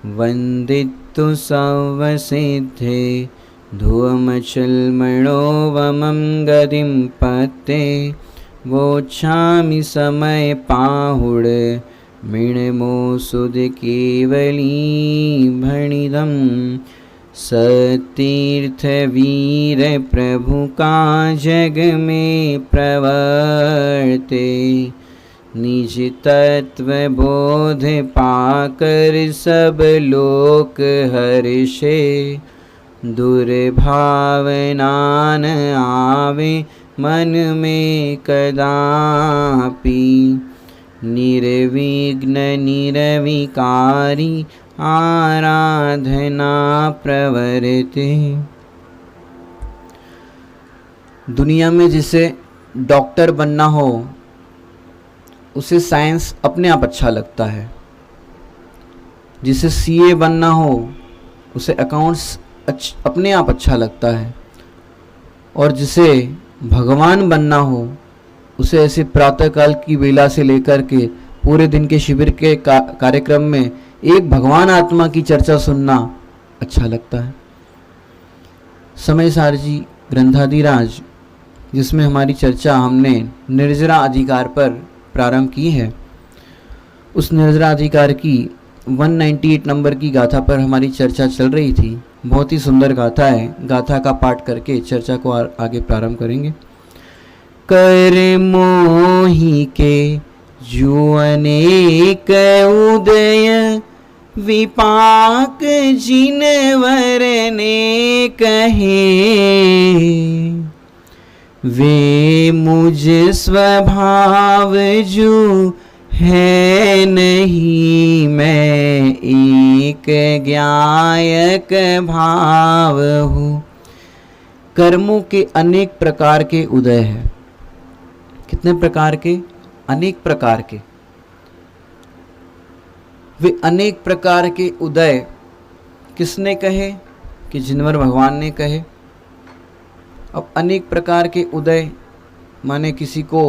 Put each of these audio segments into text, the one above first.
वन्दितु सर्वसिद्धे धुवमचलमणोवमं गतिं पते वोच्छामि समय पाहुड मृणमो सुध केवली भणिदं सतीर्थ वीर प्रभु का जग में प्रवर्ते निज तत्व बोध पाकर सब लोक हर्षे दुर्भावना न आवे मन में कदापि निर्विघ्न निरविकारी आराधना प्रवर्ते। दुनिया में जिसे डॉक्टर बनना हो उसे साइंस अपने आप अच्छा लगता है, जिसे सीए बनना हो उसे अकाउंट्स अपने आप अच्छा लगता है, और जिसे भगवान बनना हो उसे ऐसे प्रातःकाल की बेला से लेकर के पूरे दिन के शिविर के कार्यक्रम में एक भगवान आत्मा की चर्चा सुनना अच्छा लगता है। समय सार जी ग्रंथादिराज, जिसमें हमारी चर्चा हमने निर्जरा अधिकार पर प्रारंभ की है, उस निर्जरा अधिकार की 198 नंबर की गाथा पर हमारी चर्चा चल रही थी। बहुत ही सुंदर गाथा है, गाथा का पाठ करके चर्चा को आगे प्रारंभ करेंगे। कर मोहि के जो अनेक उदय विपाक जिनवर ने कहे वे मुझ स्वभाव जो है नहीं मैं एक ज्ञायक भाव हूँ। कर्मों के अनेक प्रकार के उदय है। कितने प्रकार के? अनेक प्रकार के। वे अनेक प्रकार के उदय किसने कहे? कि जिनवर भगवान ने कहे। अब अनेक प्रकार के उदय माने किसी को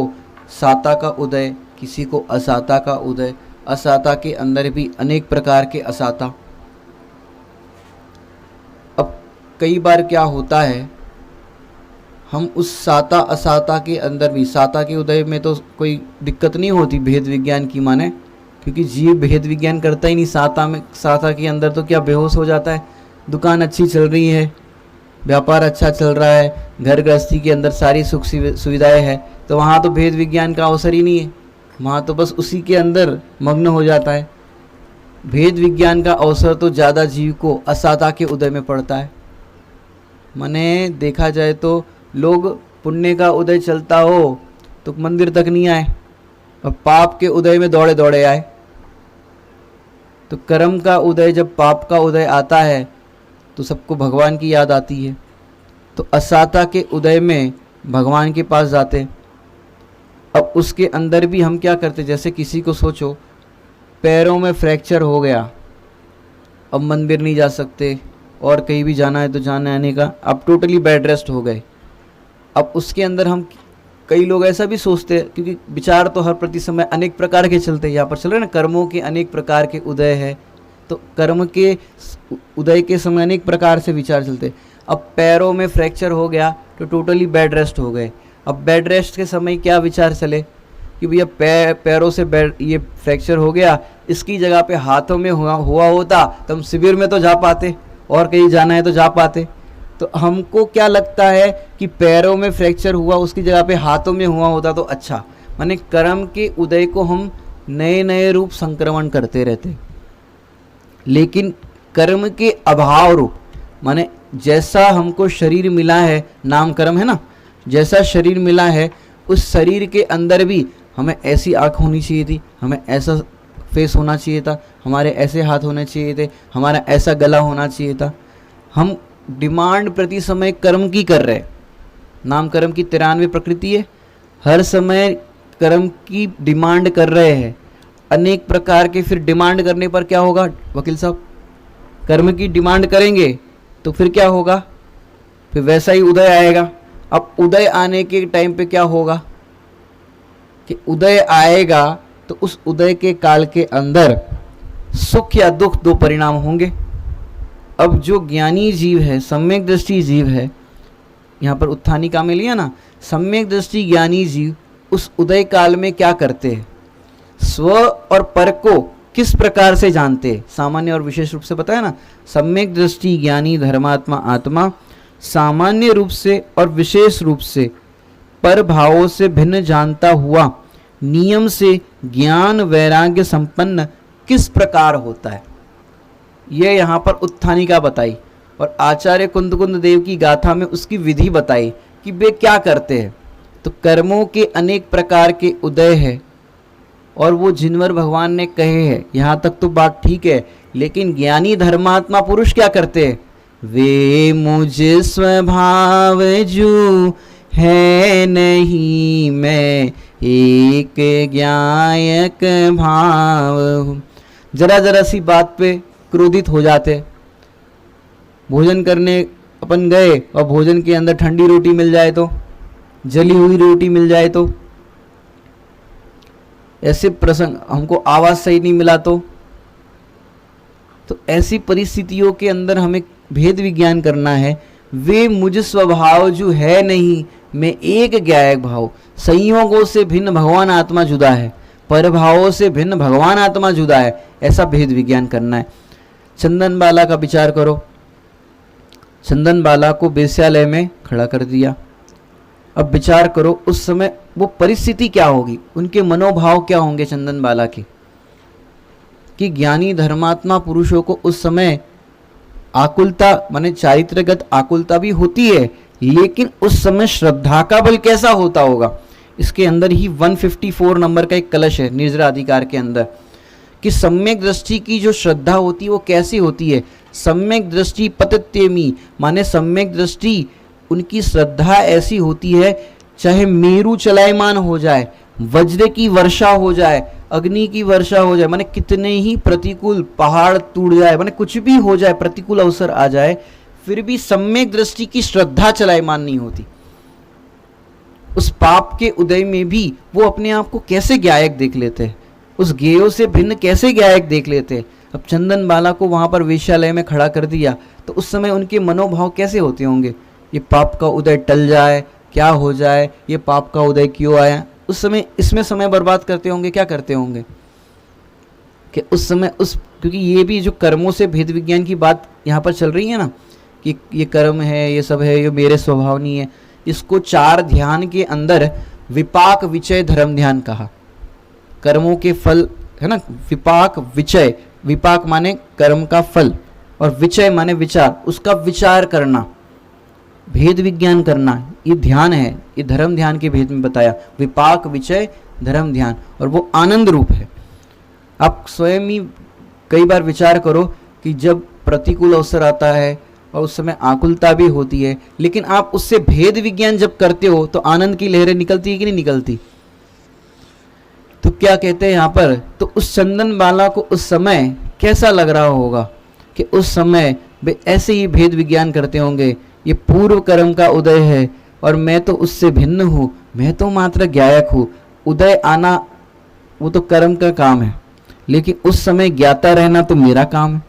साता का उदय, किसी को असाता का उदय, असाता के अंदर भी अनेक प्रकार के असाता। अब कई बार क्या होता है, हम उस साता असाता के अंदर भी, साता के उदय में तो कोई दिक्कत नहीं होती भेद विज्ञान की माने, क्योंकि जीव भेद विज्ञान करता ही नहीं। साता के अंदर तो क्या बेहोश हो जाता है। दुकान अच्छी चल रही है, व्यापार अच्छा चल रहा है, घर गृहस्थी के अंदर सारी सुख सुविधाएं हैं, तो वहाँ तो भेद विज्ञान का अवसर ही नहीं है। वहाँ तो बस उसी के अंदर मग्न हो जाता है। भेद विज्ञान का अवसर तो ज़्यादा जीव को असाता के उदय में पड़ता है। माने देखा जाए तो लोग पुण्य का उदय चलता हो तो मंदिर तक नहीं आए, और पाप के उदय में दौड़े दौड़े आए। तो कर्म का उदय, जब पाप का उदय आता है तो सबको भगवान की याद आती है। तो असाता के उदय में भगवान के पास जाते। अब उसके अंदर भी हम क्या करते, जैसे किसी को सोचो पैरों में फ्रैक्चर हो गया, अब मंदिर नहीं जा सकते, और कहीं भी जाना है तो जाने आने का, अब टोटली बेड रेस्ट हो गए। अब उसके अंदर हम कई लोग ऐसा भी सोचते हैं, क्योंकि विचार तो हर प्रति समय अनेक प्रकार के चलते हैं। यहाँ पर चल रहे ना, कर्मों के अनेक प्रकार के उदय है, तो कर्म के उदय के समय अनेक प्रकार से विचार चलते। अब पैरों में फ्रैक्चर हो गया तो टोटली बेड रेस्ट हो गए। अब बेड रेस्ट के समय क्या विचार चले कि भैया पैरों से ये फ्रैक्चर हो गया, इसकी जगह पे हाथों में हुआ होता तो हम शिविर में तो जा पाते, और कहीं जाना है तो जा पाते। तो हमको क्या लगता है कि पैरों में फ्रैक्चर हुआ, उसकी जगह पे हाथों में हुआ होता तो अच्छा। माने कर्म के उदय को हम नए नए रूप संक्रमण करते रहते, लेकिन कर्म के अभाव रूप, माने जैसा हमको शरीर मिला है, नाम कर्म है ना, जैसा शरीर मिला है उस शरीर के अंदर भी हमें ऐसी आँख होनी चाहिए थी, हमें ऐसा फेस होना चाहिए था, हमारे ऐसे हाथ होने चाहिए थे, हमारा ऐसा गला होना चाहिए था। हम डिमांड प्रति समय कर्म की कर रहे। नाम कर्म की 93 प्रकृति है, हर समय कर्म की डिमांड कर रहे हैं अनेक प्रकार के। फिर डिमांड करने पर क्या होगा वकील साहब? कर्म की डिमांड करेंगे तो फिर क्या होगा? फिर वैसा ही उदय आएगा। अब उदय आने के टाइम पे क्या होगा कि उदय आएगा तो उस उदय के काल के अंदर सुख या दुख दो परिणाम होंगे। अब जो ज्ञानी जीव है, सम्यक दृष्टि जीव है, यहाँ पर उत्थानिका में लिया ना, सम्यक दृष्टि ज्ञानी जीव उस उदय काल में क्या करते हैं, स्व और पर को किस प्रकार से जानते हैं, सामान्य और विशेष रूप से बताया ना। सम्यक दृष्टि ज्ञानी धर्मात्मा आत्मा सामान्य रूप से और विशेष रूप से पर भावों से भिन्न जानता हुआ नियम से ज्ञान वैराग्य संपन्न किस प्रकार होता है, यह यहाँ पर उत्थानिका बताई। और आचार्य कुंद देव की गाथा में उसकी विधि बताई कि वे क्या करते हैं। तो कर्मों के अनेक प्रकार के उदय है और वो जिनवर भगवान ने कहे हैं, यहाँ तक तो बात ठीक है। लेकिन ज्ञानी धर्मात्मा पुरुष क्या करते हैं, वे मुझ स्वभाव जो है नहीं मैं एक ज्ञायक भाव हूँ। जरा जरा सी बात पे क्रोधित हो जाते। भोजन करने अपन गए और भोजन के अंदर ठंडी रोटी मिल जाए तो, जली हुई रोटी मिल जाए तो, ऐसे प्रसंग, हमको आवाज सही नहीं मिला तो ऐसी परिस्थितियों के अंदर हमें भेद विज्ञान करना है। वे मुझ स्वभाव जो है नहीं मैं एक ज्ञायक भाव, संयोगों से भिन्न भगवान आत्मा जुदा है, परभावों से भिन्न भगवान आत्मा जुदा है, ऐसा भेद विज्ञान करना है। चंदन बाला का विचार करो, चंदन बाला को वेश्यालय में खड़ा कर दिया। अब विचार करो उस समय वो परिस्थिति क्या होगी, उनके मनोभाव क्या होंगे चंदन बाला के, कि ज्ञानी धर्मात्मा पुरुषों को उस समय आकुलता माने चारित्रगत आकुलता भी होती है, लेकिन उस समय श्रद्धा का बल कैसा होता होगा। इसके अंदर ही 154 नंबर का एक कलश है निर्जरा अधिकार के अंदर, कि सम्यक दृष्टि की जो श्रद्धा होती है वो कैसी होती है। सम्यक दृष्टि पतित्यमी माने सम्यक दृष्टि उनकी श्रद्धा ऐसी होती है, चाहे मेरु चलायमान हो जाए, वज्र की वर्षा हो जाए, अग्नि की वर्षा हो जाए, माने कितने ही प्रतिकूल पहाड़ टूट जाए, माने कुछ भी हो जाए, प्रतिकूल अवसर आ जाए, फिर भी सम्यक दृष्टि की श्रद्धा चलायमान नहीं होती। उस पाप के उदय में भी वो अपने आप को कैसे ज्ञायक देख लेते हैं, उस ज्ञेयों से भिन्न कैसे ज्ञायक देख लेते हैं। अब चंदन बाला को वहां पर वेश्यालय में खड़ा कर दिया तो उस समय उनके मनोभाव कैसे होते होंगे, ये पाप का उदय टल जाए, क्या हो जाए, ये पाप का उदय क्यों आया। उस समय इसमें समय बर्बाद करते होंगे, क्या करते होंगे कि उस समय क्योंकि ये भी जो कर्मों से भेद विज्ञान की बात यहाँ पर चल रही है ना, कि ये कर्म है, ये सब है, ये मेरे स्वभाव नहीं है। इसको 4 ध्यान के अंदर विपाक विचय धर्म ध्यान कहा। कर्मों के फल है ना, विपाक विचय, विपाक माने कर्म का फल और विचय माने विचार, उसका विचार करना, भेद विज्ञान करना, ये ध्यान है। ये धर्म ध्यान के भेद में बताया, विपाक विचय धर्म ध्यान, और वो आनंद रूप है। आप स्वयं ही कई बार विचार करो कि जब प्रतिकूल अवसर आता है और उस समय आकुलता भी होती है, लेकिन आप उससे भेद विज्ञान जब करते हो तो आनंद की लहरें निकलती है कि नहीं निकलती। तो क्या कहते हैं यहाँ पर, तो उस चंदन बाला को उस समय कैसा लग रहा होगा कि उस समय वे ऐसे ही भेद विज्ञान करते होंगे, ये पूर्व कर्म का उदय है और मैं तो उससे भिन्न हूँ, मैं तो मात्र ज्ञायक हूँ। उदय आना वो तो कर्म का काम है, लेकिन उस समय ज्ञाता रहना तो मेरा काम है।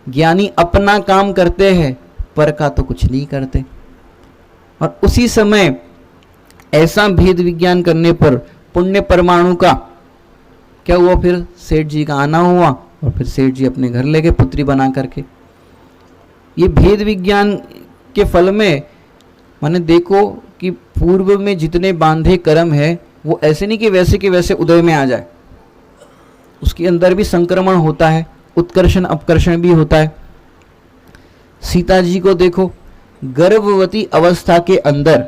ज्ञानी अपना काम करते हैं, पर का तो कुछ नहीं करते। और उसी समय ऐसा भेद विज्ञान करने पर पुण्य परमाणु का क्या हुआ, फिर सेठ जी का आना हुआ और फिर सेठ जी अपने घर ले गए पुत्री बना करके। ये भेद विज्ञान के फल में माने देखो कि पूर्व में जितने बांधे कर्म है वो ऐसे नहीं कि वैसे के वैसे उदय में आ जाए, उसके अंदर भी संक्रमण होता है, उत्कर्षण अपकर्षण भी होता है। सीता जी को देखो, गर्भवती अवस्था के अंदर,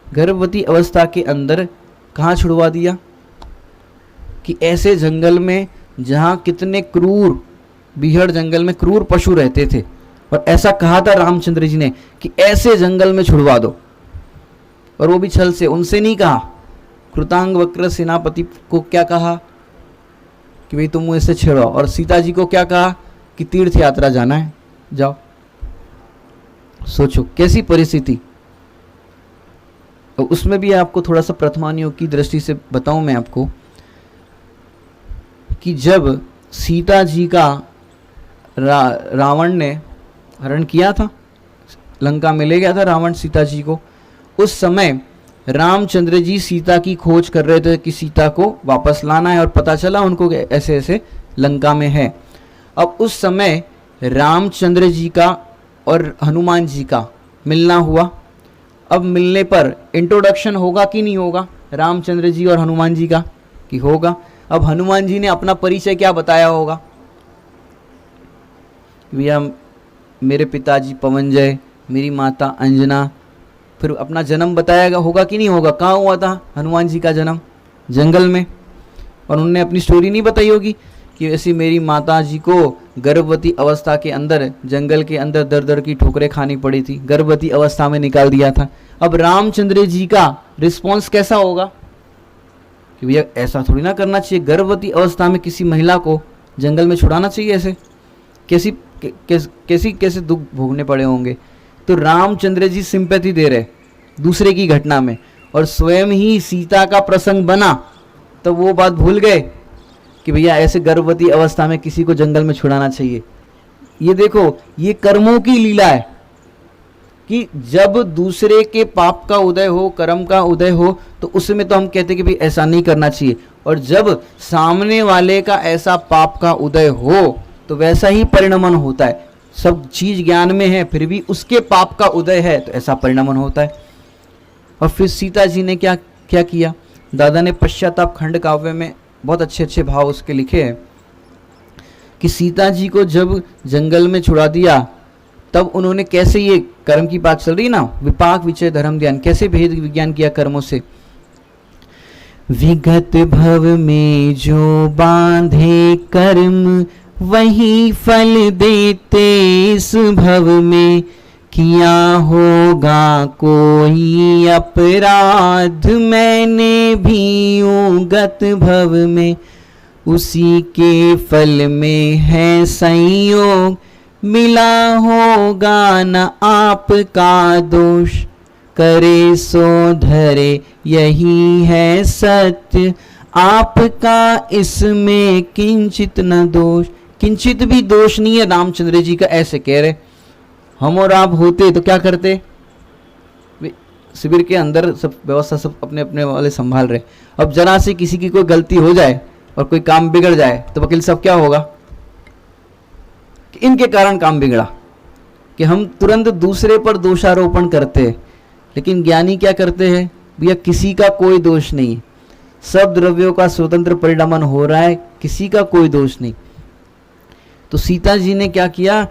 गर्भवती अवस्था के अंदर कहाँ छुड़वा दिया कि ऐसे जंगल में जहाँ कितने क्रूर, बिहड़ जंगल में क्रूर पशु रहते थे, और ऐसा कहा था रामचंद्र जी ने कि ऐसे जंगल में छुड़वा दो, और वो भी छल से। उनसे नहीं कहा, कृतांग वक्र सेनापति को क्या कहा कि भाई तुम ऐसे छुड़वाओ, और सीता जी को क्या कहा कि तीर्थ यात्रा जाना है, जाओ। सोचो कैसी परिस्थिति। उसमें भी आपको थोड़ा सा प्रथमानियों की दृष्टि से बताऊं मैं आपको कि जब सीता जी का रावण ने हरण किया था, लंका में ले गया था रावण सीता जी को, उस समय रामचंद्र जी सीता की खोज कर रहे थे कि सीता को वापस लाना है, और पता चला उनको ऐसे ऐसे लंका में है। अब उस समय रामचंद्र जी का और हनुमान जी का मिलना हुआ। अब मिलने पर इंट्रोडक्शन होगा कि नहीं होगा रामचंद्र जी और हनुमान जी का, कि होगा। अब हनुमान जी ने अपना परिचय क्या बताया होगा, भैया मेरे पिताजी पवनजय, मेरी माता अंजना, फिर अपना जन्म बताया होगा कि नहीं होगा। कहाँ हुआ था हनुमान जी का जन्म? जंगल में। और उन्होंने अपनी स्टोरी नहीं बताई होगी कि ऐसी मेरी माता जी को गर्भवती अवस्था के अंदर जंगल के अंदर दर दर की ठोकरें खानी पड़ी थी, गर्भवती अवस्था में निकाल दिया था। अब रामचंद्र जी का रिस्पॉन्स कैसा होगा कि भैया ऐसा थोड़ी ना करना चाहिए, गर्भवती अवस्था में किसी महिला को जंगल में छुड़ाना चाहिए, ऐसे कैसे दुख भोगने पड़े होंगे। तो रामचंद्र जी सिंपैथी दे रहे दूसरे की घटना में, और स्वयं ही सीता का प्रसंग बना तो वो बात भूल गए कि भैया ऐसे गर्भवती अवस्था में किसी को जंगल में छुड़ाना चाहिए। ये देखो, ये कर्मों की लीला है कि जब दूसरे के पाप का उदय हो, कर्म का उदय हो, तो उसमें तो हम कहते हैं कि भाई ऐसा नहीं करना चाहिए, और जब सामने वाले का ऐसा पाप का उदय हो तो वैसा ही परिणमन होता है। सब चीज ज्ञान में है, फिर भी उसके पाप का उदय है तो ऐसा परिणमन होता है। और फिर सीता जी ने क्या क्या किया, दादा ने पश्चाताप खंड काव्य में बहुत अच्छे अच्छे भाव उसके लिखे हैं कि सीता जी को जब जंगल में छुड़ा दिया तब उन्होंने कैसे, ये कर्म की बात चल रही ना, विपाक विचय धर्म ध्यान, कैसे भेद विज्ञान किया कर्मों से। विगत भव में जो बांधे कर्म वही फल देते इस भव में, किया होगा कोई अपराध मैंने भी गत भव में, उसी के फल में है संयोग मिला होगा न आपका दोष, करे सो धरे यही है सत्य, आपका इसमें किंचित न दोष। किंचित भी दोष नहीं है रामचंद्र जी का, ऐसे कह रहे। हम और आप होते तो क्या करते, शिविर के अंदर सब व्यवस्था सब अपने अपने वाले संभाल रहे, अब जरा से किसी की कोई गलती हो जाए और कोई काम बिगड़ जाए तो वकील साहब क्या होगा कि इनके कारण काम बिगड़ा, कि हम तुरंत दूसरे पर दोषारोपण करते हैं। लेकिन ज्ञानी क्या करते हैं, भैया किसी का कोई दोष नहीं, सब द्रव्यों का स्वतंत्र परिणमन हो रहा है, किसी का कोई दोष नहीं। तो सीता जी ने क्या किया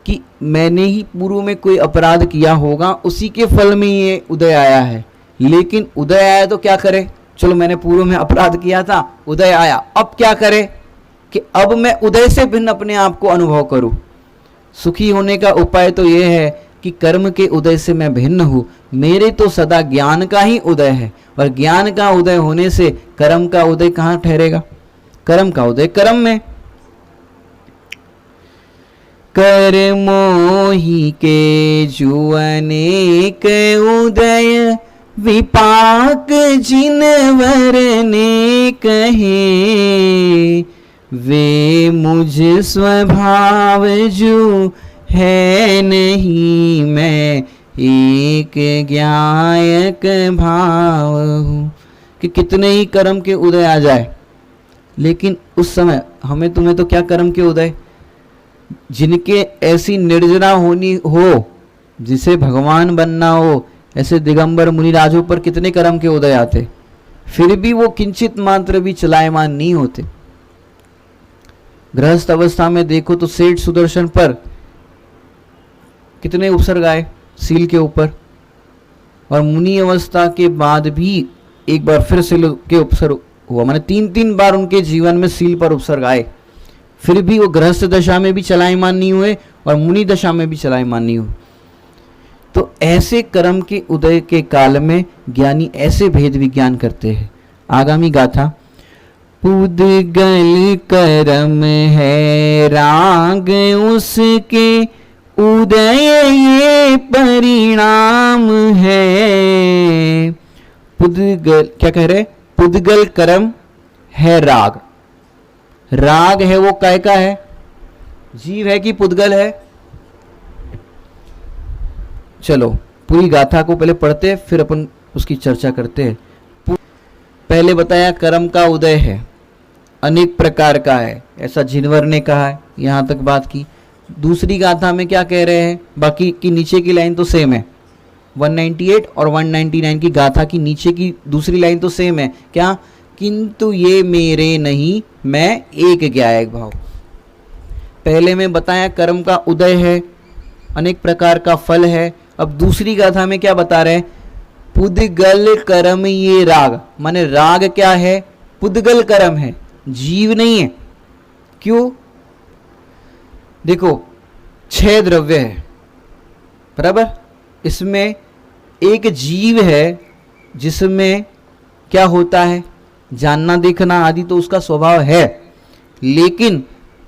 कि मैंने ही पूर्व में कोई अपराध किया होगा, उसी के फल में ये उदय आया है। लेकिन उदय आया तो क्या करे, चलो मैंने पूर्व में अपराध किया था, उदय आया, अब क्या करे कि अब मैं उदय से भिन्न अपने आप को अनुभव करूं। सुखी होने का उपाय तो यह है कि कर्म के उदय से मैं भिन्न हूं, मेरे तो सदा ज्ञान का ही उदय है, और ज्ञान का उदय होने से कर्म का उदय कहां ठहरेगा, कर्म का उदय कर्म में। कर्मो ही के जुअने के उदय, विपाक जिनवर ने कहे, वे मुझ स्वभाव जो है नहीं, मैं एक ज्ञायक भाव हूँ। कि कितने ही कर्म के उदय आ जाए, लेकिन उस समय हमें तुम्हें तो क्या कर्म के उदय, जिनके ऐसी निर्जरा होनी हो, जिसे भगवान बनना हो, ऐसे दिगंबर मुनिराजों पर कितने कर्म के उदय आते, फिर भी वो किंचित मात्र भी चलायमान नहीं होते। गृहस्थ अवस्था में देखो तो सेठ सुदर्शन पर कितने उपसर्ग आए सील के ऊपर, और मुनि अवस्था के बाद भी एक बार फिर सील के उपसर्ग हुआ, माने 3-3 बार उनके जीवन में सील पर उपसर्ग आए, फिर भी वो गृहस्थ दशा में भी चलायमान नहीं हुए और मुनि दशा में भी चलायमान नहीं हुए। तो ऐसे कर्म के उदय के काल में ज्ञानी ऐसे भेद विज्ञान करते हैं। आगामी गाथा, पुद्गल कर्म है राग उसके, उदय ये परिणाम है। पुद्गल क्या कह रहे, पुद्गल कर्म है राग, राग है वो काय का है? जीव है कि पुद्गल है? चलो पूरी गाथा को पहले पढ़ते फिर अपन उसकी चर्चा करते हैं। पहले बताया कर्म का उदय है, अनेक प्रकार का है, ऐसा जिनवर ने कहा है, यहां तक बात की। दूसरी गाथा में क्या कह रहे हैं? बाकी की नीचे की लाइन तो सेम है, 198 और 199 की गाथा की नीचे की दूसरी लाइन तो सेम है। क्या? किंतु ये मेरे नहीं, मैं एक ज्ञायक भाव। पहले में बताया कर्म का उदय है, अनेक प्रकार का फल है। अब दूसरी गाथा में क्या बता रहे हैं? पुद्गल कर्म ये राग, माने राग क्या है? पुद्गल कर्म है, जीव नहीं है। क्यों? देखो 6 द्रव्य है बराबर, इसमें एक जीव है जिसमें क्या होता है? जानना देखना आदि तो उसका स्वभाव है, लेकिन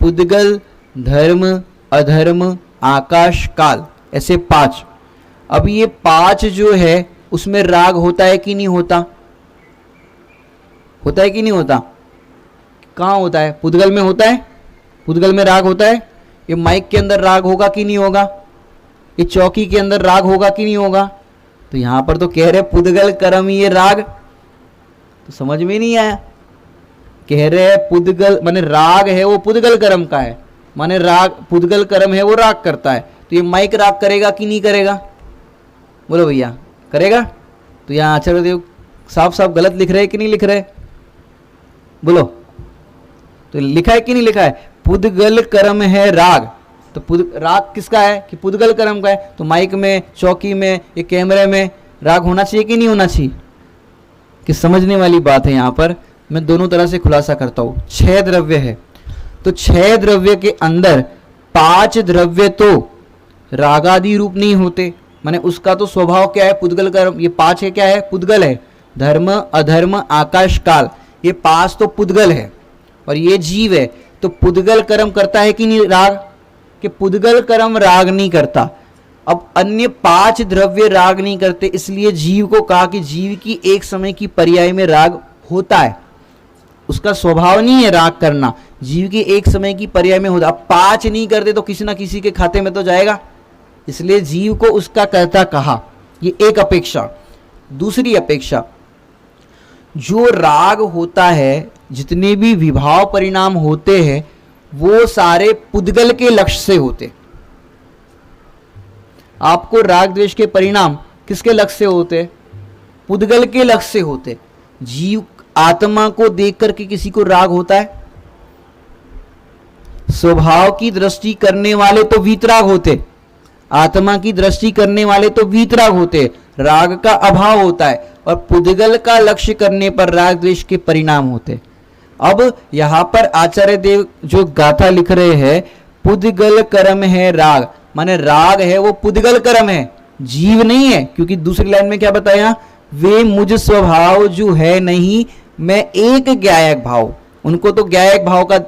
पुद्गल, धर्म, अधर्म, आकाश, काल, ऐसे 5। अब ये 5 जो है उसमें राग होता है कि नहीं होता? होता है कि नहीं होता? कहाँ होता है? पुद्गल में होता है, पुद्गल में राग होता है। ये माइक के अंदर राग होगा कि नहीं होगा? ये चौकी के अंदर राग होगा कि नहीं होगा? तो यहां पर तो कह रहे पुद्गल कर्म ये राग, तो समझ में नहीं आया। कह रहे पुद्गल माने राग है वो पुद्गल कर्म का है, माने राग पुद्गल कर्म है वो राग करता है। तो ये माइक राग करेगा कि नहीं करेगा? बोलो भैया, करेगा? तो यहाँ आचार्य देव साफ साफ गलत लिख रहे कि नहीं लिख रहे? बोलो। तो लिखा है कि नहीं लिखा है? पुद्गल कर्म है राग। तो राग किसका है? कि पुद्गल कर्म का है। तो माइक में, चौकी में, ये कैमरे में राग होना चाहिए कि नहीं होना चाहिए? कि समझने वाली बात है। यहाँ पर मैं दोनों तरह से खुलासा करता हूँ। 6 द्रव्य है, तो 6 द्रव्य के अंदर 5 द्रव्य तो रागादि रूप नहीं होते, माने उसका तो स्वभाव क्या है? पुद्गल कर्म। ये 5 है, क्या है? पुद्गल है। धर्म, अधर्म, आकाश, काल, ये 5 तो पुद्गल है और ये जीव है। तो पुद्गल कर्म करता है कि नहीं राग? कि पुद्गल कर्म राग नहीं करता। अब अन्य 5 द्रव्य राग नहीं करते, इसलिए जीव को कहा कि जीव की एक समय की पर्याय में राग होता है, उसका स्वभाव नहीं है राग करना, जीव की एक समय की पर्याय में होता। अब 5 नहीं करते तो किसी ना किसी के खाते में तो जाएगा, इसलिए जीव को उसका कर्ता कहा। ये एक अपेक्षा। दूसरी अपेक्षा, जो राग होता है, जितने भी विभाव परिणाम होते हैं वो सारे पुद्गल के लक्ष्य से होते। आपको राग द्वेष के परिणाम किसके लक्ष्य से होते? पुद्गल के लक्ष्य से होते। जीव आत्मा को देख करके किसी को राग होता है? स्वभाव की दृष्टि करने वाले तो वीतराग होते, आत्मा की दृष्टि करने वाले तो वीतराग होते, राग का अभाव होता है, और पुद्गल का लक्ष्य करने पर राग द्वेष के परिणाम होते। अब यहां पर आचार्य देव जो गाथा लिख रहे हैं, पुद्गल कर्म है राग, माने राग है वो पुद्गल कर्म है, जीव नहीं है। क्योंकि दूसरी लाइन में क्या बताया? वे मुझ स्वभाव जो है नहीं, मैं एक ज्ञायक भाव। उनको तो ज्ञायक भाव का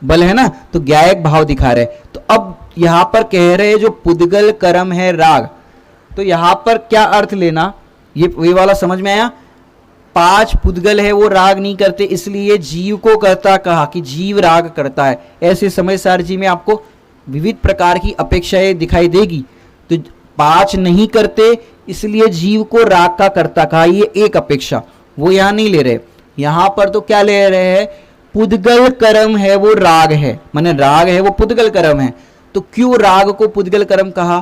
बल है ना, तो ज्ञायक भाव दिखा रहे। तो अब यहां पर कह रहे हैं जो पुद्गल कर्म है राग, तो यहां पर क्या अर्थ लेना? ये वाला समझ में आया? 5 पुद्गल है वो राग नहीं करते, इसलिए जीव को कर्ता कहा कि जीव राग करता है। ऐसे समय सार जी में आपको विविध प्रकार की अपेक्षाएं दिखाई देगी। तो 5 नहीं करते इसलिए जीव को राग का कर्ता कहा, ये एक अपेक्षा। वो यहां नहीं ले रहे, यहां पर तो क्या ले रहे हैं? पुद्गल कर्म है वो राग है, माने राग है वो पुद्गल कर्म है। तो क्यों राग को पुद्गल कर्म कहा?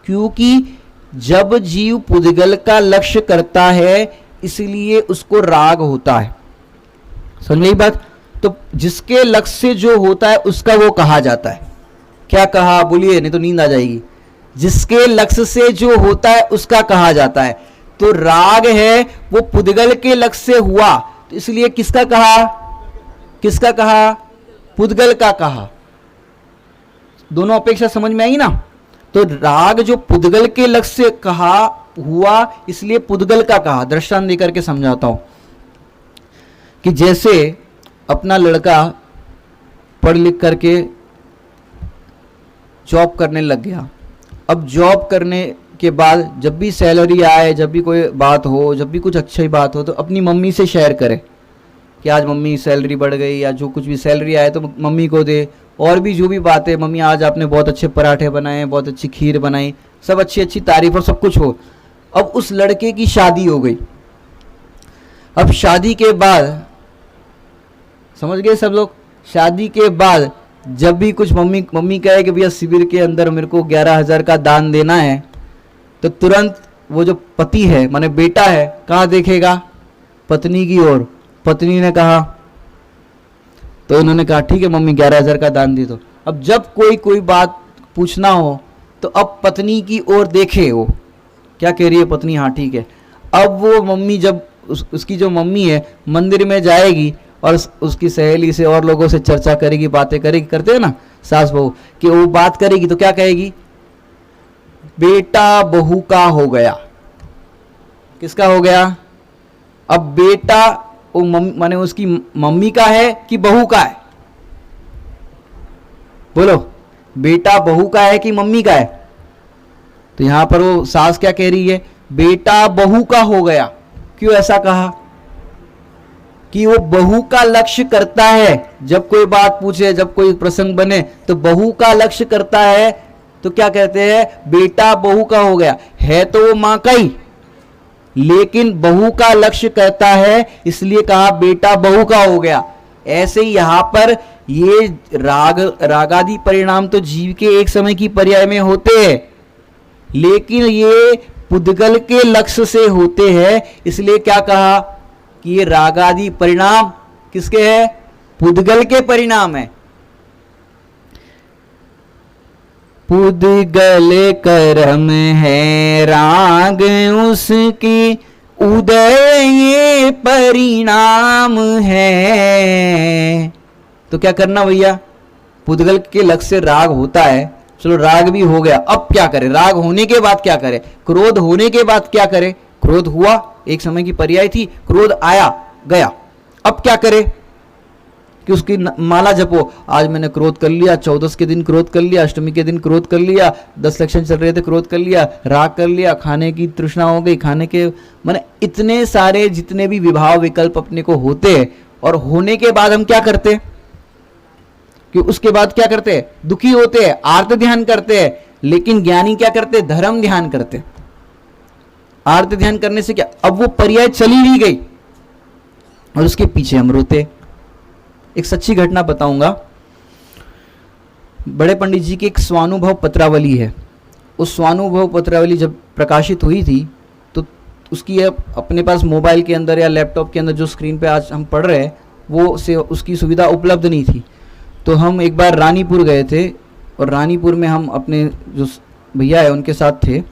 क्योंकि जब जीव पुद्गल का लक्ष्य करता है इसलिए उसको राग होता है। समझ गई बात? तो जिसके लक्ष्य से जो होता है उसका वो कहा जाता है। क्या कहा? बोलिए, नहीं तो नींद आ जाएगी। जिसके लक्ष्य से जो होता है उसका कहा जाता है। तो राग है वो पुद्गल के लक्ष्य से हुआ, तो इसलिए किसका कहा? किसका कहा? पुद्गल का कहा। दोनों अपेक्षा समझ में आई ना? तो राग जो पुद्गल के लक्ष्य से कहा हुआ, इसलिए पुद्गल का कहा। दृष्टांत देकर के समझाता हूं कि जैसे अपना लड़का पढ़ लिख करके जॉब करने लग गया। अब जॉब करने के बाद जब भी सैलरी आए, जब भी कोई बात हो, जब भी कुछ अच्छी बात हो, तो अपनी मम्मी से शेयर करे। कि आज मम्मी सैलरी बढ़ गई या जो कुछ भी सैलरी आए तो मम्मी को दे, और भी जो भी बातें, मम्मी आज आपने बहुत अच्छे पराठे बनाए, बहुत अच्छी खीर बनाई, सब अच्छी अच्छी तारीफ और सब कुछ हो। अब उस लड़के की शादी हो गई। अब शादी के बाद, समझ गए सब लोग, शादी के बाद जब भी कुछ मम्मी कहे कि भैया शिविर के अंदर मेरे को 11,000 का दान देना है, तो तुरंत वो जो पति है माने बेटा है कहाँ देखेगा, पत्नी की ओर। पत्नी ने कहा, तो उन्होंने कहा ठीक है मम्मी 11,000 का दान दे दो। अब जब कोई बात पूछना हो तो अब पत्नी की ओर देखे, वो क्या कह रही है पत्नी, हाँ ठीक है। अब वो मम्मी जब उसकी जो मम्मी है मंदिर में जाएगी और उसकी सहेली से और लोगों से चर्चा करेगी, बातें करेगी, करते हैं ना सास बहू, कि वो बात करेगी तो क्या कहेगी, बेटा बहू का हो गया। किसका हो गया? अब बेटा वो माने उसकी मम्मी का है कि बहू का है? बोलो, बेटा बहू का है कि मम्मी का है? तो यहां पर वो सास क्या कह रही है, बेटा बहू का हो गया। क्यों ऐसा कहा? कि वो बहू का लक्ष्य करता है, जब कोई बात पूछे, जब कोई प्रसंग बने तो बहू का लक्ष्य करता है, तो क्या कहते हैं, बेटा बहू का हो गया। है तो वो मां का ही, लेकिन बहू का लक्ष्य करता है, इसलिए कहा बेटा बहू का हो गया। ऐसे ही यहां पर ये रागादि परिणाम तो जीव के एक समय की पर्याय में होते हैं, लेकिन ये पुद्गल के लक्ष्य से होते हैं, इसलिए क्या कहा कि ये रागादि परिणाम किसके हैं, पुद्गल के परिणाम है। पुद्गल कर्म है राग उसकी, उदय ये परिणाम है। तो क्या करना भैया, पुद्गल के लक्ष्य से राग होता है, चलो राग भी हो गया, अब क्या करे, राग होने के बाद क्या करे, क्रोध होने के बाद क्या करे, क्रोध हुआ, एक समय की पर्याय थी, क्रोध आया गया, अब क्या करे कि उसकी माला जपो, आज मैंने क्रोध कर लिया, 14 के दिन क्रोध कर लिया, अष्टमी के दिन क्रोध कर लिया, 10 लक्षण चल रहे थे क्रोध कर लिया, राग कर लिया, खाने की तृष्णा हो गई, खाने के माने इतने सारे जितने भी विभाव विकल्प अपने को होते हैं, और होने के बाद हम क्या करते कि उसके बाद क्या करते हैं, दुखी होते हैं, आर्त ध्यान करते हैं। लेकिन ज्ञानी क्या करते, धर्म ध्यान करते। आर्त ध्यान करने से क्या, अब वो पर्याय चली ही गई और उसके पीछे हम रोते। एक सच्ची घटना बताऊंगा, बड़े पंडित जी की एक स्वानुभव पत्रावली है। उस स्वानुभव पत्रावली जब प्रकाशित हुई थी तो उसकी अपने पास मोबाइल के अंदर या लैपटॉप के अंदर जो स्क्रीन पे आज हम पढ़ रहे हैं वो से उसकी सुविधा उपलब्ध नहीं थी। तो हम एक बार रानीपुर गए थे और रानीपुर में हम अपने जो भैया है उनके साथ थे।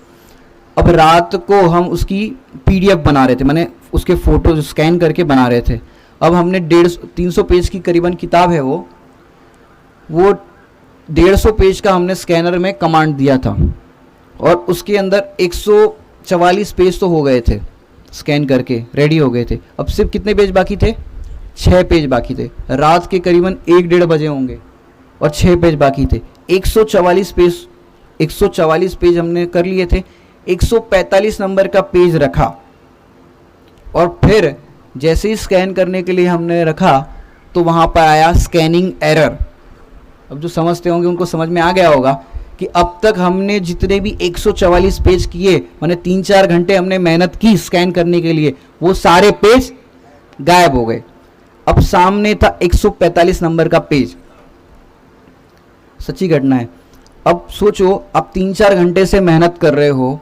अब रात को हम उसकी PDF बना रहे थे, माने उसके फोटो स्कैन करके बना रहे थे। अब हमने 300 पेज की करीबन किताब है वो 150 पेज का हमने स्कैनर में कमांड दिया था और उसके अंदर 144 पेज तो हो गए थे, स्कैन करके रेडी हो गए थे। अब सिर्फ कितने पेज बाकी थे, 6 पेज बाकी थे। रात के करीबन 1-1:30 बजे होंगे और 6 पेज बाकी थे। 144 पेज हमने कर लिए थे। 145 नंबर का पेज रखा और फिर जैसे ही स्कैन करने के लिए हमने रखा तो वहाँ पर आया स्कैनिंग एरर। अब जो समझते होंगे उनको समझ में आ गया होगा कि अब तक हमने जितने भी 144 पेज किए, माने 3-4 घंटे हमने मेहनत की स्कैन करने के लिए, वो सारे पेज गायब हो गए। अब सामने था 145 नंबर का पेज। सच्ची घटना है। अब सोचो, अब 3-4 घंटे से मेहनत कर रहे हो,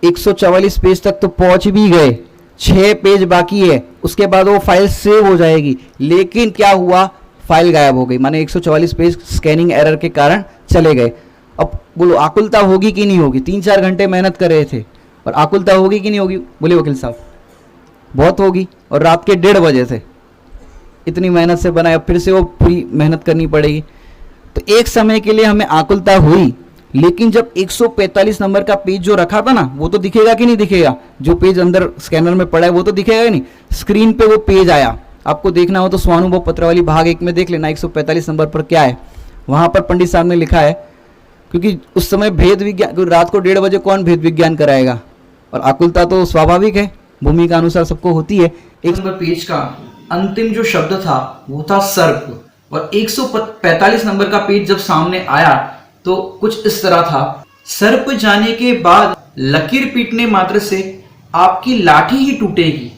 144 पेज तक तो पहुंच भी गए, 6 पेज बाकी है, उसके बाद वो फाइल सेव हो जाएगी। लेकिन क्या हुआ, फाइल गायब हो गई, माने 144 पेज स्कैनिंग एरर के कारण चले गए। अब बोलो आकुलता होगी कि नहीं होगी? 3-4 घंटे मेहनत कर रहे थे और आकुलता होगी कि नहीं होगी? बोले वकील साहब, बहुत होगी। और रात के 1:30 बजे थे, इतनी मेहनत से बनाया, फिर से वो पूरी मेहनत करनी पड़ेगी। तो एक समय के लिए हमें आकुलता हुई, लेकिन जब 145 नंबर का पेज जो रखा था ना, वो तो दिखेगा कि नहीं दिखेगा? जो पेज अंदर स्कैनर में पड़ा है वो तो दिखेगा नहीं। स्क्रीन पे वो पेज आया, आपको देखना हो तो स्वानुभव पत्रावली भाग 1 में देख लेना 145 नंबर पर क्या है। वहां पर पंडित साहब ने लिखा है, क्योंकि उस समय भेद विज्ञान, रात को 1:30 बजे कौन भेद विज्ञान कराएगा, और आकुलता तो स्वाभाविक है, भूमि का अनुसार सबको होती है। 1 नंबर पेज का अंतिम जो शब्द था वो था सर्प। और 145 नंबर का पेज जब सामने आया तो कुछ इस तरह था, सर्प जाने के बाद लकीर पीटने मात्र से आपकी लाठी ही टूटेगी।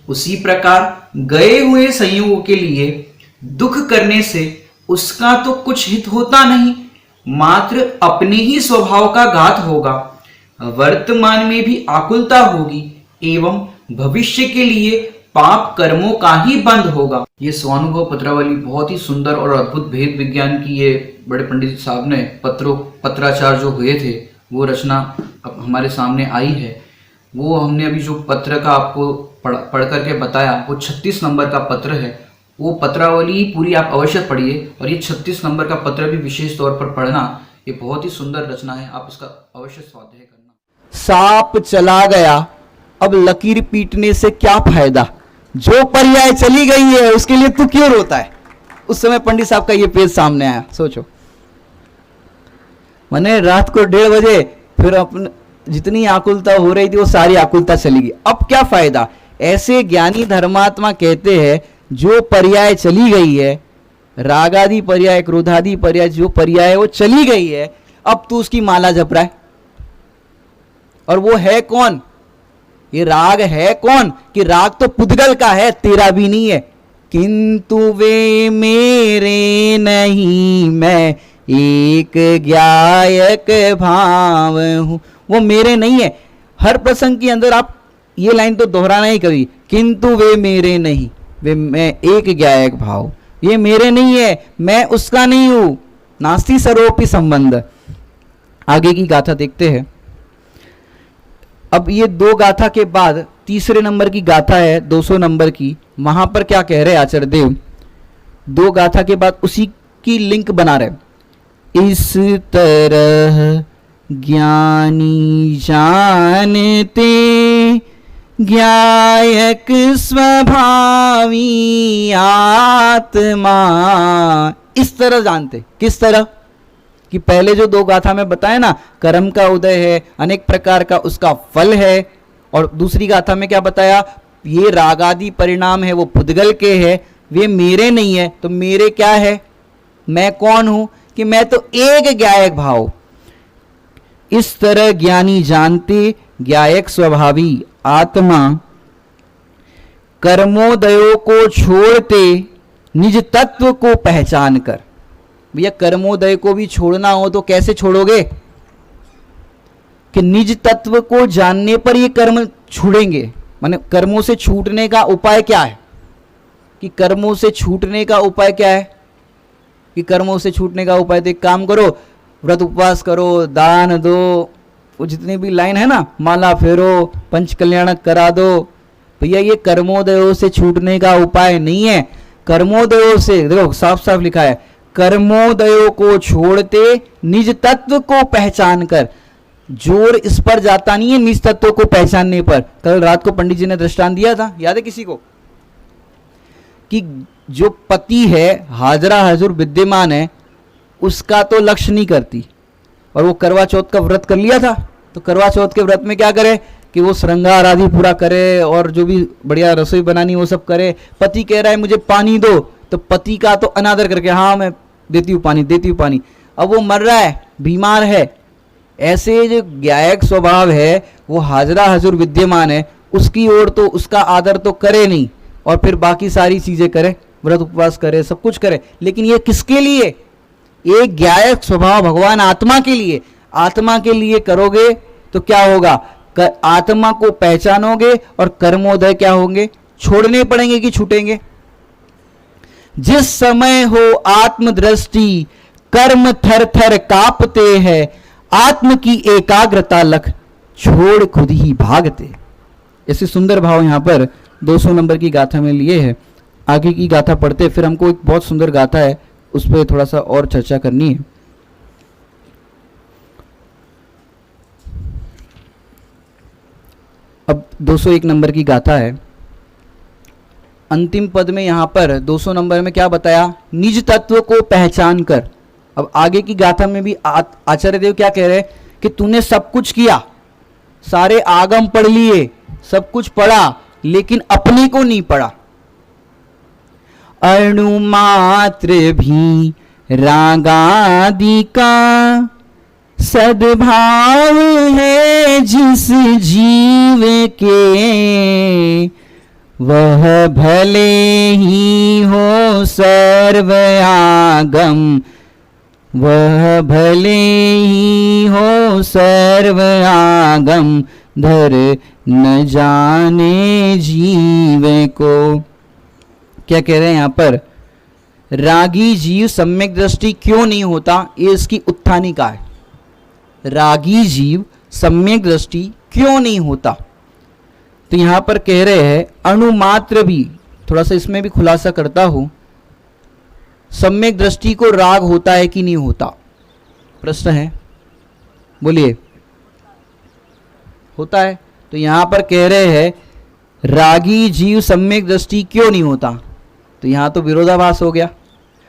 उसी प्रकार गए हुए संयोगों के लिए दुख करने से उसका तो कुछ हित होता नहीं, मात्र अपने ही स्वभाव का घात होगा। वर्तमान में भी आकुलता होगी एवं भविष्य के लिए पाप कर्मों का ही बंद होगा। ये स्वानुभव पत्रावली बहुत ही सुंदर और अद्भुत भेद विज्ञान की ये बड़े पंडित साहब ने पत्राचार जो हुए थे वो रचना अब हमारे सामने आई है। वो हमने अभी जो पत्र का आपको पढ़ करके बताया वो 36 नंबर का पत्र है। वो पत्रावली पूरी आप अवश्य पढ़िए और ये 36 नंबर का पत्र भी विशेष तौर पर पढ़ना, ये बहुत ही सुंदर रचना है, आप इसका अवश्य स्वाध्याय करना। सांप चला गया, अब लकीर पीटने से क्या फायदा, जो पर्याय चली गई है उसके लिए तू क्यों रोता है। उस समय पंडित साहब का ये पेज सामने आया, सोचो। मैंने रात को 1:30 बजे फिर अपने जितनी आकुलता हो रही थी वो सारी आकुलता चली गई, अब क्या फायदा। ऐसे ज्ञानी धर्मात्मा कहते हैं जो पर्याय चली गई है, रागादि पर्याय क्रोधादि पर्याय जो पर्याय वो चली गई है, अब तू उसकी माला जप रहा है। और वो है कौन, ये राग है कौन, कि राग तो पुद्गल का है, तेरा भी नहीं है। किंतु वे मेरे नहीं, मैं एक गायक भाव हूं, वो मेरे नहीं है। हर प्रसंग के अंदर आप ये लाइन तो दोहराना ही कभी, किंतु वे मेरे नहीं, वे मैं एक गायक भाव, ये मेरे नहीं है, मैं उसका नहीं हूं। नास्ति सर्वोपि संबंध। आगे की गाथा देखते हैं। अब ये 2 गाथा के बाद तीसरे नंबर की गाथा है 200 नंबर की। वहां पर क्या कह रहे आचार्य देव, 2 गाथा के बाद उसी की लिंक बना रहे। इस तरह ज्ञानी जानते गायक स्वभावी आत्मा, इस तरह जानते। किस तरह कि पहले जो 2 गाथा में बताया ना, कर्म का उदय है, अनेक प्रकार का उसका फल है, और दूसरी गाथा में क्या बताया, ये रागादि परिणाम है वो पुद्गल के है, वे मेरे नहीं है। तो मेरे क्या है, मैं कौन हूं, कि मैं तो एक गायक भाव। इस तरह ज्ञानी जानते गायक स्वभावी आत्मा, कर्मोदयों को छोड़ते निज तत्व को पहचान कर। भैया कर्मोदय को भी छोड़ना हो तो कैसे छोड़ोगे, कि निज तत्व को जानने पर ये कर्म छूटेंगे। माने कर्मों से छूटने का उपाय क्या है, कि कर्मों से छूटने का उपाय क्या है, कि कर्मों से छूटने का उपाय तो एक काम करो, व्रत उपवास करो, दान दो, वो जितनी भी लाइन है ना, माला फेरो, पंच कल्याणक करा दो। भैया ये कर्मोदयों से छूटने का उपाय नहीं है। कर्मोदयों से देखो साफ साफ लिखा है, कर्मोदयों को छोड़ते निज तत्व को पहचान कर। जोर इस पर जाता नहीं है निज तत्व को पहचानने पर। कल रात को पंडित जी ने दृष्टांत दिया था, याद है किसी को, कि जो पति है हाजरा हजूर विद्यमान है, उसका तो लक्ष्य नहीं करती। और वो करवा चौथ का व्रत कर लिया था, तो करवा चौथ के व्रत में क्या करे कि वो श्रृंगार आदि पूरा करे और जो भी बढ़िया रसोई बनानी वो सब करे। पति कह रहा है मुझे पानी दो, तो पति का तो अनादर करके हाँ मैं देती हूँ पानी, देती हूँ पानी। अब वो मर रहा है, बीमार है। ऐसे जो गायक स्वभाव है वो हाजरा हजूर विद्यमान है, उसकी ओर तो उसका आदर तो करे नहीं, और फिर बाकी सारी चीजें करे, व्रत उपवास करे, सब कुछ करे। लेकिन ये किसके लिए, एक गायक स्वभाव भगवान आत्मा के लिए। आत्मा के लिए करोगे तो क्या होगा, आत्मा को पहचानोगे और कर्मोदय क्या होंगे, छोड़ने पड़ेंगे कि छूटेंगे। जिस समय हो आत्मदृष्टि कर्म थर थर कांपते हैं, आत्म की एकाग्रता लख छोड़ खुद ही भागते। ऐसे सुंदर भाव यहां पर 200 नंबर की गाथा में लिए हैं। आगे की गाथा पढ़ते फिर हमको एक बहुत सुंदर गाथा है उस पर थोड़ा सा और चर्चा करनी है। अब 201 नंबर की गाथा है। अंतिम पद में यहां पर 200 नंबर में क्या बताया, निज तत्व को पहचान कर। अब आगे की गाथा में भी आचार्य देव क्या कह रहे हैं कि तूने सब कुछ किया, सारे आगम पढ़ लिए, सब कुछ पढ़ा, लेकिन अपने को नहीं पढ़ा। अणुमात्र भी रागादि का सद्भाव है जिस जीव के, वह भले ही हो सर्वयागम, वह भले ही हो सर्वयागम, धर न जाने जीव को। क्या कह रहे हैं यहां पर? रागी जीव सम्यक दृष्टि क्यों नहीं होता, ये इसकी उत्थानिका है। रागी जीव सम्यक दृष्टि क्यों नहीं होता, तो यहां पर कह रहे हैं अणुमात्र भी, थोड़ा सा इसमें भी खुलासा करता हूं, सम्यक दृष्टि को राग होता है कि नहीं होता? प्रश्न है, बोलिए। होता है। तो यहां पर कह रहे हैं रागी जीव सम्यक दृष्टि क्यों नहीं होता, तो यहां तो विरोधाभास हो गया।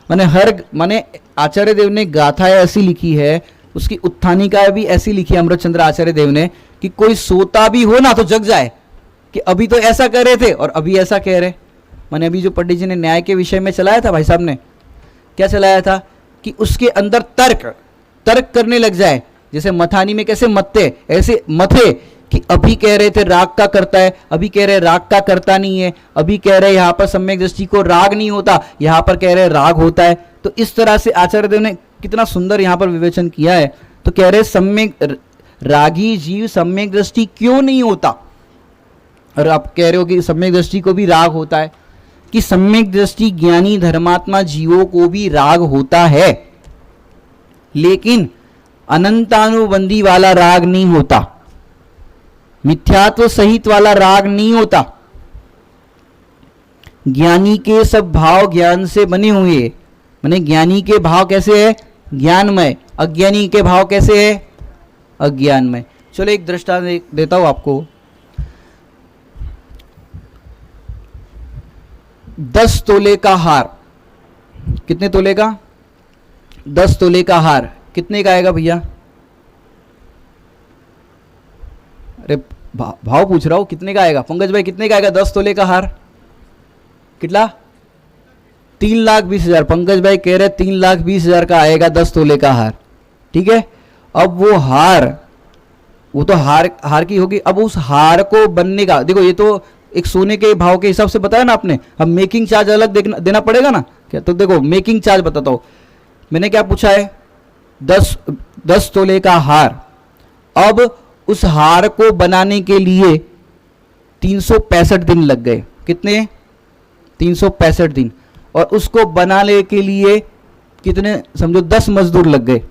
माने आचार्य देव ने गाथा ऐसी लिखी है, उसकी उत्थानिका भी ऐसी लिखी है अमृतचंद्र आचार्य देव ने, कि कोई सोता भी हो ना तो जग जाए कि अभी तो ऐसा कह रहे थे और अभी ऐसा कह रहे। मैंने अभी जो पंडित जी ने न्याय के विषय में चलाया था, भाई साहब ने क्या चलाया था कि उसके अंदर तर्क करने लग जाए, जैसे मथानी में कैसे मत्ते ऐसे मथे, कि अभी कह रहे थे राग का करता है, अभी कह रहे राग का करता नहीं है, अभी कह रहे यहां पर सम्यक दृष्टि को राग नहीं होता, यहां पर कह रहे राग होता है। तो इस तरह से आचार्य देव ने कितना सुंदर यहां पर विवेचन किया है। तो कह रहे सम्यक रागी जीव सम्यक दृष्टि क्यों नहीं होता, और आप कह रहे हो कि सम्यक दृष्टि को भी राग होता है, कि सम्यक दृष्टि ज्ञानी धर्मात्मा जीवों को भी राग होता है, लेकिन अनंतानुबंधी वाला राग नहीं होता, मिथ्यात्व सहित वाला राग नहीं होता। ज्ञानी के सब भाव ज्ञान से बने हुए, माने ज्ञानी के भाव कैसे है? ज्ञानमय। अज्ञानी के भाव कैसे है? अज्ञानमय। चलो एक दृष्टांत देता हूं आपको। 10 तोले का हार, कितने तोले का? 10 तोले का हार कितने का आएगा भैया? अरे भाव पूछ रहा हूं, कितने का आएगा? पंकज भाई कितने का आएगा 10 तोले का हार? कितना? 3,20,000। पंकज भाई कह रहे 3,20,000 का आएगा 10 तोले का हार। ठीक है। अब वो हार, वो तो हार की होगी। अब उस हार को बनने का, देखो ये तो एक सोने के भाव के हिसाब से बताया ना आपने, अब मेकिंग चार्ज अलग देना पड़ेगा ना क्या? तो देखो मेकिंग चार्ज बताता हूं। मैंने क्या पूछा है? 10 तोले का हार। अब उस हार को बनाने के लिए 365 दिन लग गए। कितने? 365 दिन। और उसको बनाने के लिए कितने, समझो 10 मजदूर लग गए।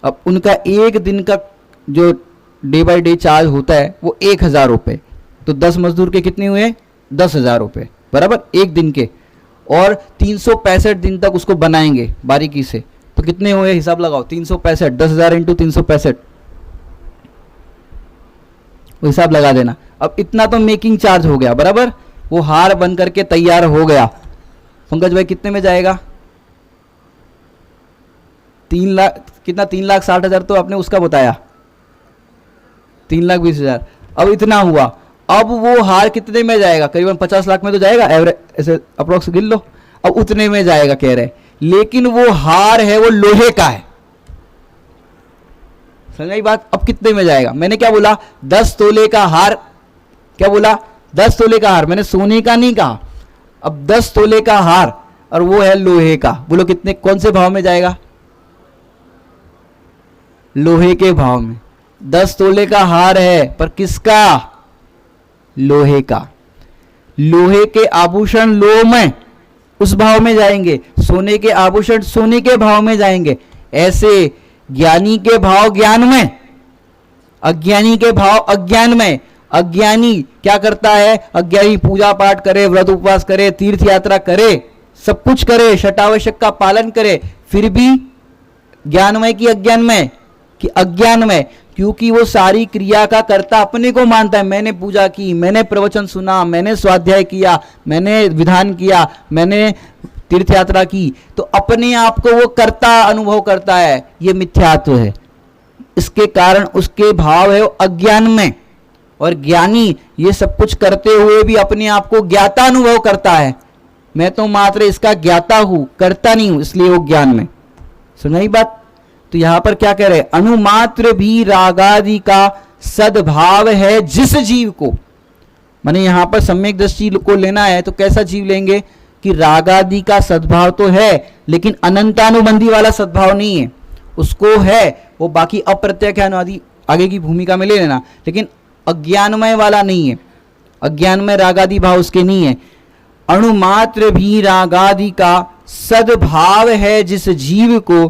अब उनका एक दिन का जो डे बाय डे चार्ज होता है वो 1,000 रुपये। तो 10 मजदूर के कितने हुए? 10,000 रुपये बराबर एक दिन के। और 365 दिन तक उसको बनाएंगे बारीकी से, तो कितने हुए? हिसाब लगाओ। 365, 10,000 इंटू 365, हिसाब लगा देना। अब इतना तो मेकिंग चार्ज हो गया बराबर। वो हार बन करके तैयार हो गया। पंकज भाई कितने में जाएगा? 3 लाख कितना? 3,60,000 तो आपने उसका बताया, 3,20,000। अब इतना हुआ। अब वो हार कितने में जाएगा? करीबन 50 लाख में तो जाएगा, एवरेज ऐसे अप्रोक्स गिन लो। अब उतने में जाएगा कह रहे, लेकिन वो हार है वो लोहे का है। समझ बात? अब कितने में जाएगा? मैंने क्या बोला? 10 तोले का हार। क्या बोला? 10 तोले का हार। मैंने सोने का नहीं कहा। अब 10 तोले का हार और वो है लोहे का। बोलो कितने, कौन से भाव में जाएगा? लोहे के भाव में। 10 तोले का हार है पर किसका? लोहे का। लोहे के आभूषण लोह में, उस भाव में जाएंगे। सोने के आभूषण सोने के भाव में जाएंगे। ऐसे ज्ञानी के भाव ज्ञान में, अज्ञानी के भाव अज्ञान में। अज्ञानी क्या करता है? अज्ञानी पूजा पाठ करे, व्रत उपवास करे, तीर्थ यात्रा करे, सब कुछ करे, शटावश्यक का पालन करे, फिर भी ज्ञानमय की अज्ञानमय? कि अज्ञानमय, क्योंकि वो सारी क्रिया का कर्ता अपने को मानता है। मैंने पूजा की, मैंने प्रवचन सुना, मैंने स्वाध्याय किया, मैंने विधान किया, मैंने तीर्थ यात्रा की, तो अपने आप को वो कर्ता अनुभव करता है। ये मिथ्यात्व है। इसके कारण उसके भाव है अज्ञान में। और ज्ञानी ये सब कुछ करते हुए भी अपने आप को ज्ञाता अनुभव करता है। मैं तो मात्र इसका ज्ञाता हूं, करता नहीं हूं, इसलिए वो ज्ञान में। सुनाई बात। तो यहां पर क्या कह रहे हैं, अनुमात्र भी रागादि का सद्भाव है जिस जीव को, माने यहां पर सम्यक दृष्टि को लेना है तो कैसा जीव लेंगे कि रागादि का सद्भाव तो है लेकिन अनंतानुबंधी वाला सद्भाव नहीं है, उसको है वो बाकी अप्रत्यख्यान आदि आगे की भूमिका में ले लेना, लेकिन अज्ञानमय वाला नहीं है, अज्ञानमय रागादि भाव उसके नहीं है। अणुमात्र भी रागादि का सद्भाव है जिस जीव को,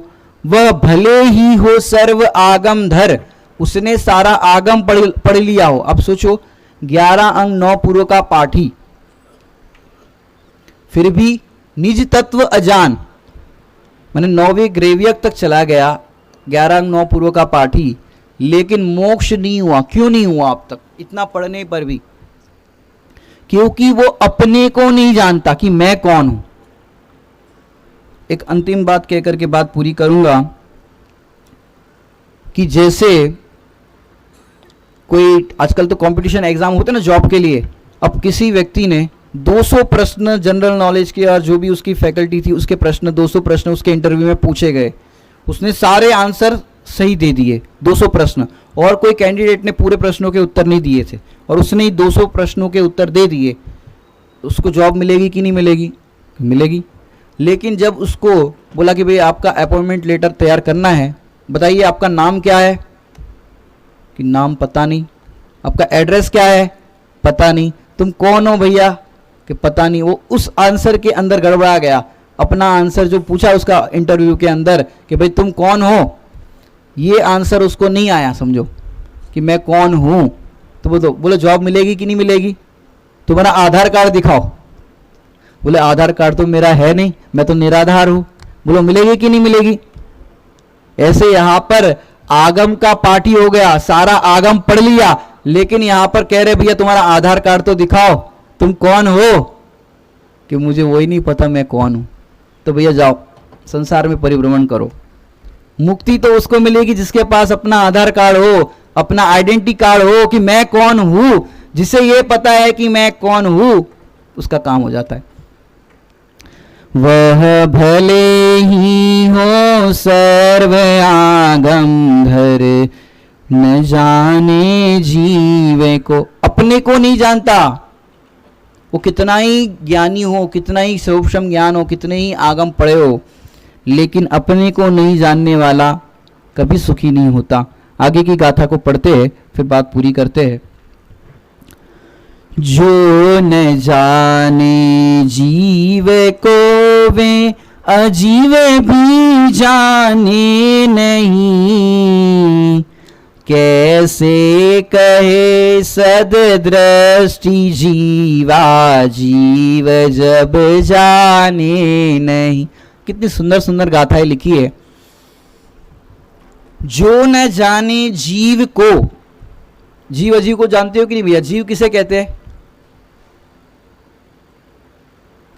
वह भले ही हो सर्व आगम धर, उसने सारा आगम पढ़ लिया हो। अब सोचो 11 अंग 9 पूर्व का पाठी, फिर भी निज तत्व अजान, मैंने 9वें ग्रेवियक तक चला गया, 11 अंग 9 पूर्व का पाठी, लेकिन मोक्ष नहीं हुआ। क्यों नहीं हुआ अब तक इतना पढ़ने पर भी? क्योंकि वो अपने को नहीं जानता कि मैं कौन हूं। एक अंतिम बात कहकर के बात पूरी करूंगा कि जैसे कोई आजकल तो कंपटीशन एग्जाम होते हैं ना जॉब के लिए, अब किसी व्यक्ति ने 200 प्रश्न जनरल नॉलेज के और जो भी उसकी फैकल्टी थी उसके प्रश्न 200 प्रश्न उसके इंटरव्यू में पूछे गए, उसने सारे आंसर सही दे दिए 200 प्रश्न, और कोई कैंडिडेट ने पूरे प्रश्नों के उत्तर नहीं दिए थे और उसने 200 प्रश्नों के उत्तर दे दिए, उसको जॉब मिलेगी कि नहीं मिलेगी? मिलेगी। लेकिन जब उसको बोला कि भाई आपका अपॉइंटमेंट लेटर तैयार करना है, बताइए आपका नाम क्या है, कि नाम पता नहीं, आपका एड्रेस क्या है पता नहीं, तुम कौन हो भैया कि पता नहीं। वो उस आंसर के अंदर गड़बड़ा गया, अपना आंसर जो पूछा उसका इंटरव्यू के अंदर कि भाई तुम कौन हो, ये आंसर उसको नहीं आया, समझो कि मैं कौन हूं। तो बोलो जॉब मिलेगी कि नहीं मिलेगी? तुम्हारा आधार कार्ड दिखाओ, बोले आधार कार्ड तो मेरा है नहीं, मैं तो निराधार हूं, बोलो मिलेगी कि नहीं मिलेगी? ऐसे यहां पर आगम का पाठी हो गया, सारा आगम पढ़ लिया, लेकिन यहां पर कह रहे भैया तुम्हारा आधार कार्ड तो दिखाओ, तुम कौन हो, कि मुझे वही नहीं पता मैं कौन हूं। तो भैया जाओ संसार में परिभ्रमण करो। मुक्ति तो उसको मिलेगी जिसके पास अपना आधार कार्ड हो, अपना आइडेंटिटी कार्ड हो कि मैं कौन हूं, जिसे ये पता है कि मैं कौन हूं, उसका काम हो जाता है। वह भले ही हो सर्व आगम धर, न जाने जीवे को, अपने को नहीं जानता। वो कितना ही ज्ञानी हो, कितना ही सूक्ष्म ज्ञान हो, कितने ही आगम पढ़े हो, लेकिन अपने को नहीं जानने वाला कभी सुखी नहीं होता। आगे की गाथा को पढ़ते हैं फिर बात पूरी करते हैं। जो न जाने जीव को वे अजीव भी जाने नहीं, कैसे कहे सददृष्टि जीवा जीव जब जाने नहीं। कितनी सुंदर सुंदर गाथाएं लिखी है। जो न जाने जीव को, जीव अजीव को जानते हो कि नहीं भैया? जीव किसे कहते हैं?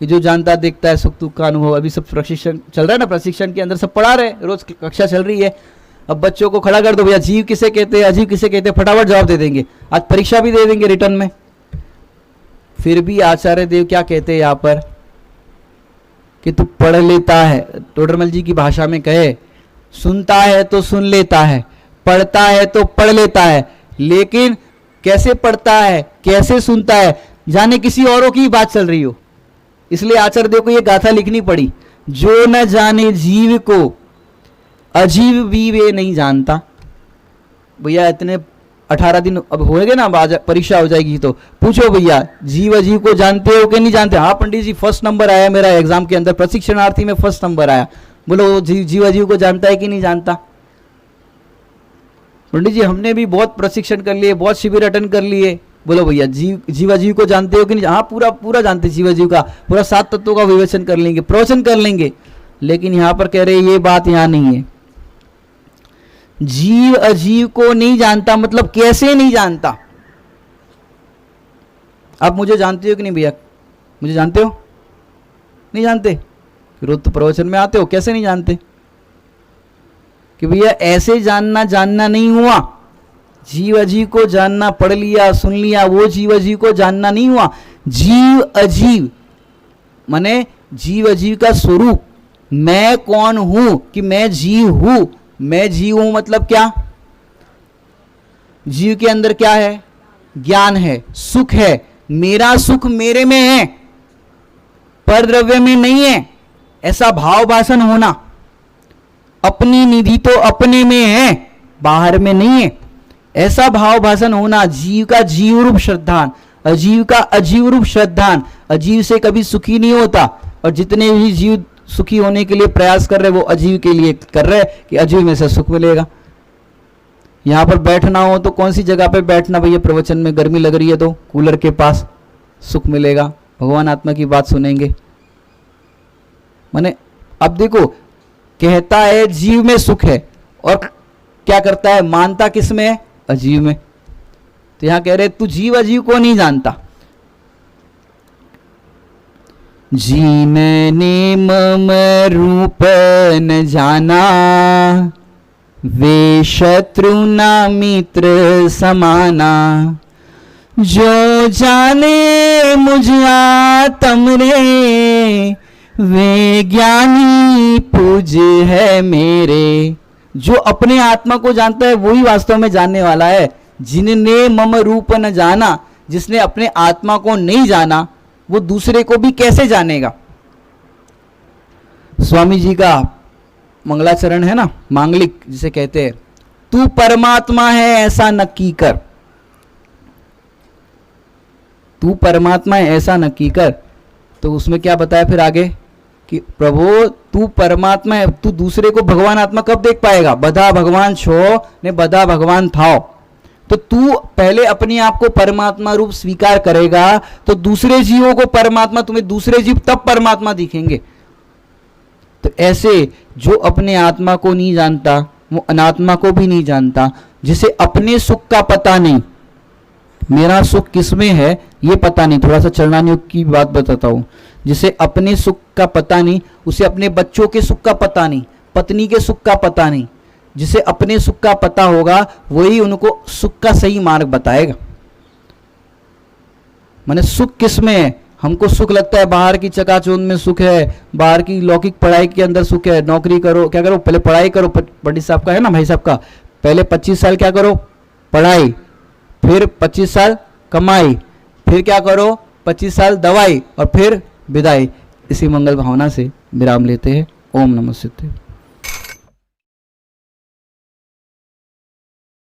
कि जो जानता देखता है, सुख दुख का अनुभव। अभी सब प्रशिक्षण चल रहा है ना, प्रशिक्षण के अंदर सब पढ़ा रहे, रोज कक्षा चल रही है। अब बच्चों को खड़ा कर दो भैया, जीव किसे कहते हैं, अजीव किसे कहते हैं, फटाफट जवाब दे देंगे, आज परीक्षा भी दे देंगे रिटर्न में। फिर भी आचार्य देव क्या कहते हैं यहाँ पर कि तू पढ़ लेता है, टोडरमल जी की भाषा में कहे, सुनता है तो सुन लेता है, पढ़ता है तो पढ़ लेता है, लेकिन कैसे पढ़ता है कैसे सुनता है जाने किसी औरों की बात चल रही हो। इसलिए आचार्य देव को ये गाथा लिखनी पड़ी, जो न जाने जीव को अजीव भी वे नहीं जानता। भैया इतने 18 दिन अब होंगे ना, परीक्षा हो जाएगी तो पूछो भैया जीव अजीव को जानते हो कि नहीं जानते? हाँ पंडित जी फर्स्ट नंबर आया मेरा एग्जाम के अंदर, प्रशिक्षणार्थी में फर्स्ट नंबर आया। बोलो जीव अजीव को जानता है कि नहीं जानता? पंडित जी हमने भी बहुत प्रशिक्षण कर लिए, बहुत शिविर अटेंड कर लिए। बोलो भैया जीव अजीव को जानते हो कि नहीं? हाँ पूरा पूरा जानते, जीव अजीव का पूरा 7 तत्वों का विवेचन कर लेंगे, प्रवचन कर लेंगे। लेकिन यहां पर कह रहे ये बात यहां नहीं है। जीव अजीव को नहीं जानता, मतलब कैसे नहीं जानता? आप मुझे जानते हो कि नहीं भैया? मुझे जानते हो? नहीं जानते? रोज तो प्रवचन में आते हो, कैसे नहीं जानते? कि भैया ऐसे जानना नहीं हुआ। जीव अजीव को जानना, पढ़ लिया सुन लिया, वो जीव अजीव को जानना नहीं हुआ। जीव अजीव माने जीव अजीव का स्वरूप, मैं कौन हूं कि मैं जीव हूं। मैं जीव हूं मतलब क्या? जीव के अंदर क्या है? ज्ञान है, सुख है। मेरा सुख मेरे में है, पर द्रव्य में नहीं है। ऐसा भाव भाषण होना। अपनी निधि तो अपने में है, बाहर में नहीं है। ऐसा भाव भाषण होना। जीव का जीव रूप श्रद्धान, अजीव का अजीव रूप श्रद्धान। अजीव से कभी सुखी नहीं होता, और जितने भी जीव सुखी होने के लिए प्रयास कर रहे वो अजीव के लिए कर रहे कि अजीव में से सुख मिलेगा। यहां पर बैठना हो तो कौन सी जगह पे बैठना भैया? प्रवचन में गर्मी लग रही है तो कूलर के पास सुख मिलेगा, भगवान आत्मा की बात सुनेंगे। माने अब देखो, कहता है जीव में सुख है, और क्या करता है? मानता किस में है? अजीव में। तो यहां कह रहे तू जीव अजीव को नहीं जानता। जीने मम रूप न जाना, वे शत्रु ना मित्र समाना। जो जाने मुझ आत्म रे, वे ज्ञानी पूज है मेरे। जो अपने आत्मा को जानता है वही वास्तव में जानने वाला है। जिनने मम रूप न जाना, जिसने अपने आत्मा को नहीं जाना, वो दूसरे को भी कैसे जानेगा? स्वामी जी का मंगलाचरण है ना, मांगलिक जिसे कहते हैं, तू परमात्मा है ऐसा नक्की कर। तू परमात्मा है ऐसा नक्की कर। तो उसमें क्या बताया फिर आगे कि प्रभु तू परमात्मा है, तू दूसरे को भगवान आत्मा कब देख पाएगा? बधा भगवान छो ने बधा भगवान थाओ। तो तू पहले अपने आप को परमात्मा रूप स्वीकार करेगा तो दूसरे जीवों को परमात्मा, तुम्हें दूसरे जीव तब परमात्मा दिखेंगे। तो ऐसे जो अपने आत्मा को नहीं जानता वो अनात्मा को भी नहीं जानता। जिसे अपने सुख का पता नहीं, मेरा सुख किसमें है ये पता नहीं। थोड़ा सा चरणानुयोग की बात बताता हूं। जिसे अपने सुख का पता नहीं, उसे अपने बच्चों के सुख का पता नहीं, पत्नी के सुख का पता नहीं। जिसे अपने सुख का पता होगा वही उनको सुख का सही मार्ग बताएगा। माने सुख किसमें है? हमको सुख लगता है बाहर की चकाचौंध में सुख है, बाहर की लौकिक पढ़ाई के अंदर सुख है। नौकरी करो, क्या करो? पहले पढ़ाई करो। पंडित साहब का है ना, भाई साहब का, पहले 25 साल क्या करो? पढ़ाई, फिर 25 साल कमाई, फिर क्या करो? 25 साल दवाई, और फिर विदाई। इसी मंगल भावना से विराम लेते हैं। ओम नमः शिवाय।